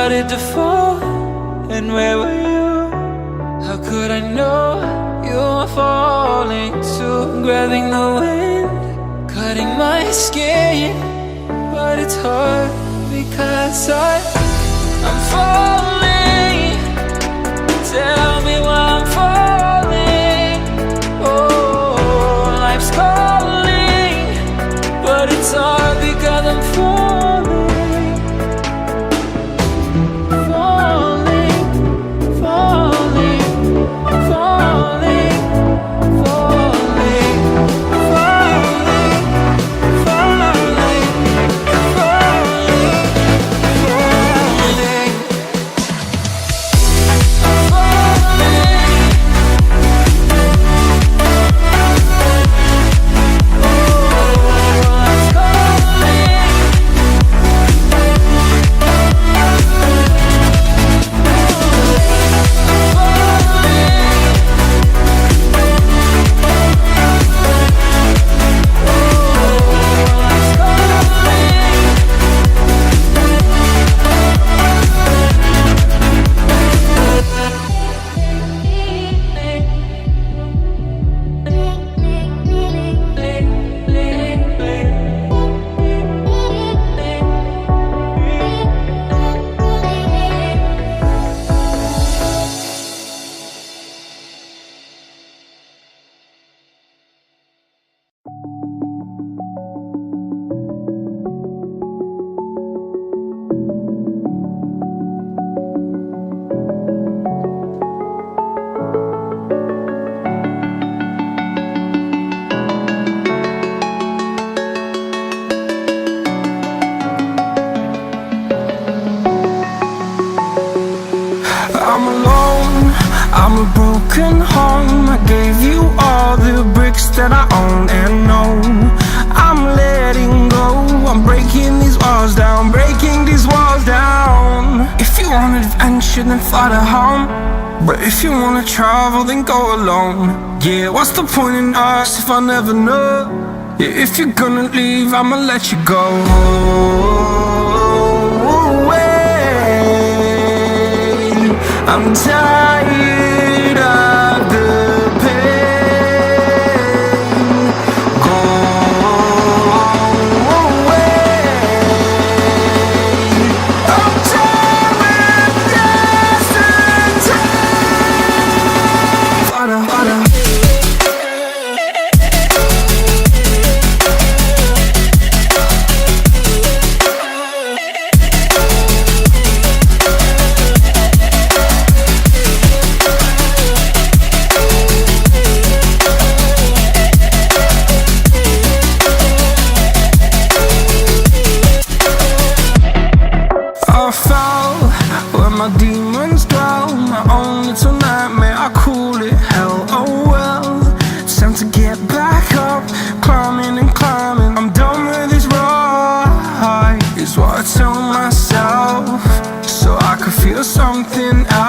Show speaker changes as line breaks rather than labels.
started to fall, and where were you? How could I know you were falling too? Grabbing the wind, cutting my skin, but it's hard because I'm falling. Tell me why I'm falling. Oh, life's calling, but it's hard because I'm falling. Falling, falling, falling, falling, falling, falling, I'm alone, I'm a broken home. I gave you all the bricks that I own and know. I'm letting go, I'm breaking these walls down, breaking these walls down. If you want adventure, then fly to home. But if you wanna travel, then go alone. Yeah, what's the point in us if I never know? Yeah, if you're gonna leave, I'ma let you go. I'm tired of the pain. Go away. I'm tired of yesterday. Harder, harder. My demons dwell, my own little nightmare, I call it hell. Oh well, it's time to get back up, climbing and climbing. I'm done with this ride, is what I tell myself, so I could feel something else.